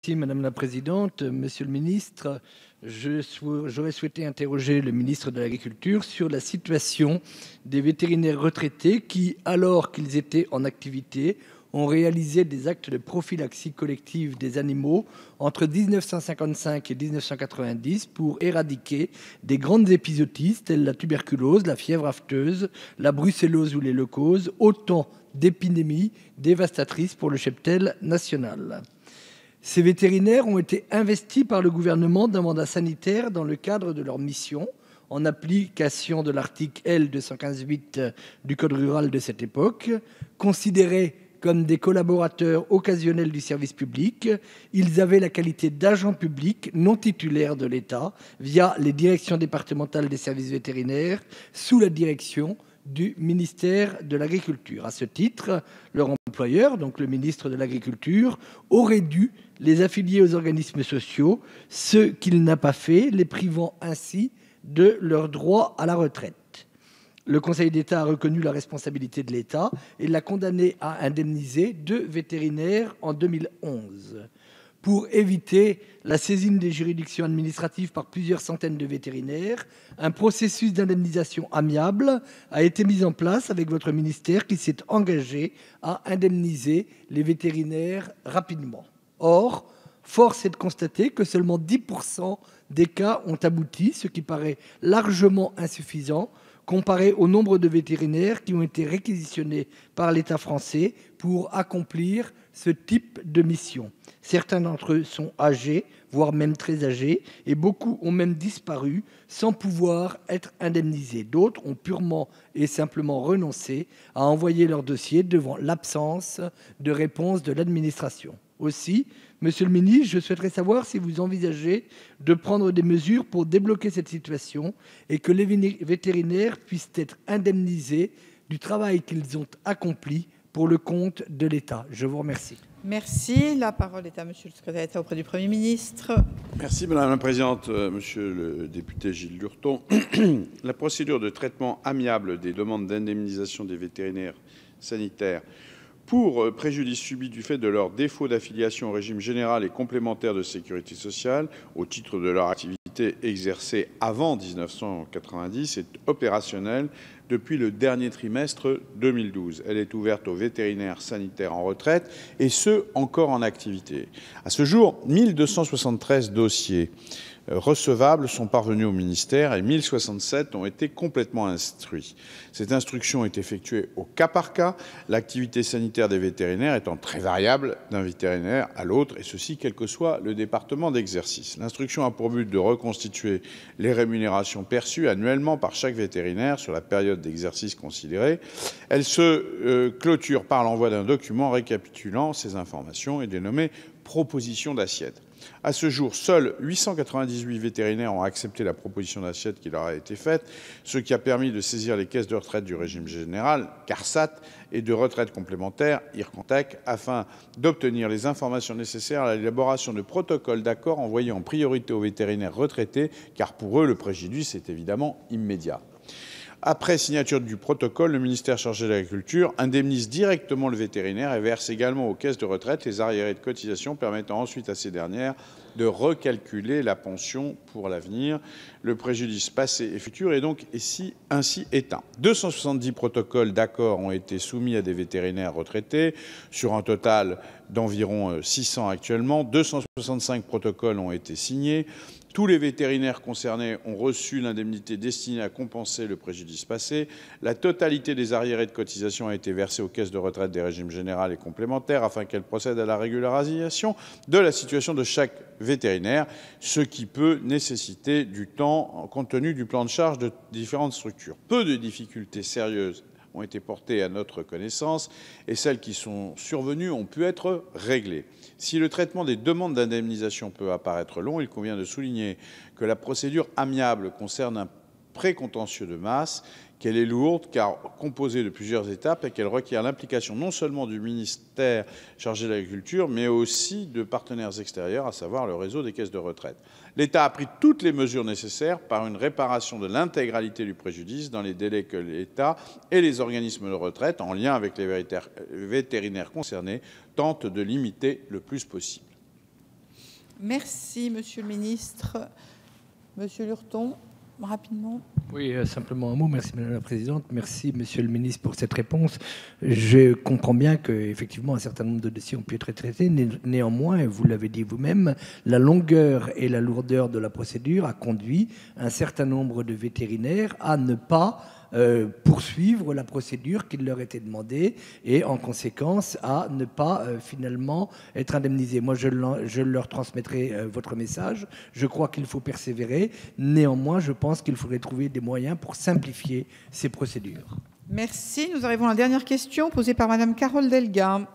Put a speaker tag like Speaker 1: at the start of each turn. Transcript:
Speaker 1: Merci Madame la Présidente. Monsieur le Ministre, j'aurais souhaité interroger le ministre de l'Agriculture sur la situation des vétérinaires retraités qui, alors qu'ils étaient en activité, ont réalisé des actes de prophylaxie collective des animaux entre 1955 et 1990 pour éradiquer des grandes épizooties telles la tuberculose, la fièvre afteuse, la brucellose ou les leucoses, autant d'épidémies dévastatrices pour le cheptel national. Ces vétérinaires ont été investis par le gouvernement d'un mandat sanitaire dans le cadre de leur mission, en application de l'article L. 215-8 du Code rural de cette époque. Considérés comme des collaborateurs occasionnels du service public, ils avaient la qualité d'agents publics non titulaires de l'État via les directions départementales des services vétérinaires sous la direction du ministère de l'Agriculture. À ce titre, leur employeur, donc le ministre de l'Agriculture, aurait dû les affilier aux organismes sociaux, ce qu'il n'a pas fait, les privant ainsi de leur droit à la retraite. Le Conseil d'État a reconnu la responsabilité de l'État et l'a condamné à indemniser 2 vétérinaires en 2011. Pour éviter la saisine des juridictions administratives par plusieurs centaines de vétérinaires, un processus d'indemnisation amiable a été mis en place avec votre ministère qui s'est engagé à indemniser les vétérinaires rapidement. Or, force est de constater que seulement 10% des cas ont abouti, ce qui paraît largement insuffisant comparé au nombre de vétérinaires qui ont été réquisitionnés par l'État français pour accomplir ce type de mission. Certains d'entre eux sont âgés, voire même très âgés, et beaucoup ont même disparu sans pouvoir être indemnisés. D'autres ont purement et simplement renoncé à envoyer leur dossier devant l'absence de réponse de l'administration. Aussi, Monsieur le ministre, je souhaiterais savoir si vous envisagez de prendre des mesures pour débloquer cette situation et que les vétérinaires puissent être indemnisés du travail qu'ils ont accompli pour le compte de l'État. Je vous remercie.
Speaker 2: Merci. La parole est à Monsieur le secrétaire d'État auprès du Premier ministre.
Speaker 3: Merci Madame la Présidente, Monsieur le député Gilles Lurton. La procédure de traitement amiable des demandes d'indemnisation des vétérinaires sanitaires pour préjudice subi du fait de leur défaut d'affiliation au régime général et complémentaire de sécurité sociale au titre de leur activité exercée avant 1990 est opérationnelle depuis le dernier trimestre 2012. Elle est ouverte aux vétérinaires sanitaires en retraite et ceux encore en activité. À ce jour, 1273 dossiers recevables sont parvenus au ministère et 1067 ont été complètement instruits. Cette instruction est effectuée au cas par cas, l'activité sanitaire des vétérinaires étant très variable d'un vétérinaire à l'autre, et ceci quel que soit le département d'exercice. L'instruction a pour but de reconstituer les rémunérations perçues annuellement par chaque vétérinaire sur la période d'exercice considérée. Elle se clôture par l'envoi d'un document récapitulant ces informations et dénommé « proposition d'assiette ». À ce jour, seuls 898 vétérinaires ont accepté la proposition d'assiette qui leur a été faite, ce qui a permis de saisir les caisses de retraite du régime général, CARSAT, et de retraite complémentaire, IRCONTEC, afin d'obtenir les informations nécessaires à l'élaboration de protocoles d'accord envoyés en priorité aux vétérinaires retraités, car pour eux, le préjudice est évidemment immédiat. Après signature du protocole, le ministère chargé de l'Agriculture indemnise directement le vétérinaire et verse également aux caisses de retraite les arriérés de cotisation permettant ensuite à ces dernières de recalculer la pension pour l'avenir. Le préjudice passé et futur est donc ainsi éteint. 270 protocoles d'accord ont été soumis à des vétérinaires retraités sur un total d'environ 600 actuellement. 265 protocoles ont été signés. Tous les vétérinaires concernés ont reçu l'indemnité destinée à compenser le préjudice passé. La totalité des arriérés de cotisation a été versée aux caisses de retraite des régimes général et complémentaires afin qu'elles procèdent à la régularisation de la situation de chaque vétérinaire, ce qui peut nécessiter du temps compte tenu du plan de charge de différentes structures. Peu de difficultés sérieuses ont été portées à notre connaissance et celles qui sont survenues ont pu être réglées. Si le traitement des demandes d'indemnisation peut apparaître long, il convient de souligner que la procédure amiable concerne un précontentieux de masse, qu'elle est lourde car composée de plusieurs étapes et qu'elle requiert l'implication non seulement du ministère chargé de l'Agriculture, mais aussi de partenaires extérieurs, à savoir le réseau des caisses de retraite. L'État a pris toutes les mesures nécessaires par une réparation de l'intégralité du préjudice dans les délais que l'État et les organismes de retraite, en lien avec les vétérinaires concernés, tentent de limiter le plus possible.
Speaker 2: Merci, Monsieur le ministre. Monsieur Lurton, rapidement.
Speaker 1: Oui, simplement un mot. Merci, Madame la Présidente. Merci, Monsieur le ministre, pour cette réponse. Je comprends bien qu'effectivement, un certain nombre de dossiers ont pu être traités. Néanmoins, et vous l'avez dit vous-même, la longueur et la lourdeur de la procédure a conduit un certain nombre de vétérinaires à ne pas poursuivre la procédure qui leur était demandée et en conséquence à ne pas finalement être indemnisés. Moi, je leur transmettrai votre message. Je crois qu'il faut persévérer. Néanmoins, je pense qu'il faudrait trouver des moyens pour simplifier ces procédures.
Speaker 2: Merci. Nous arrivons à la dernière question posée par Madame Carole Delga.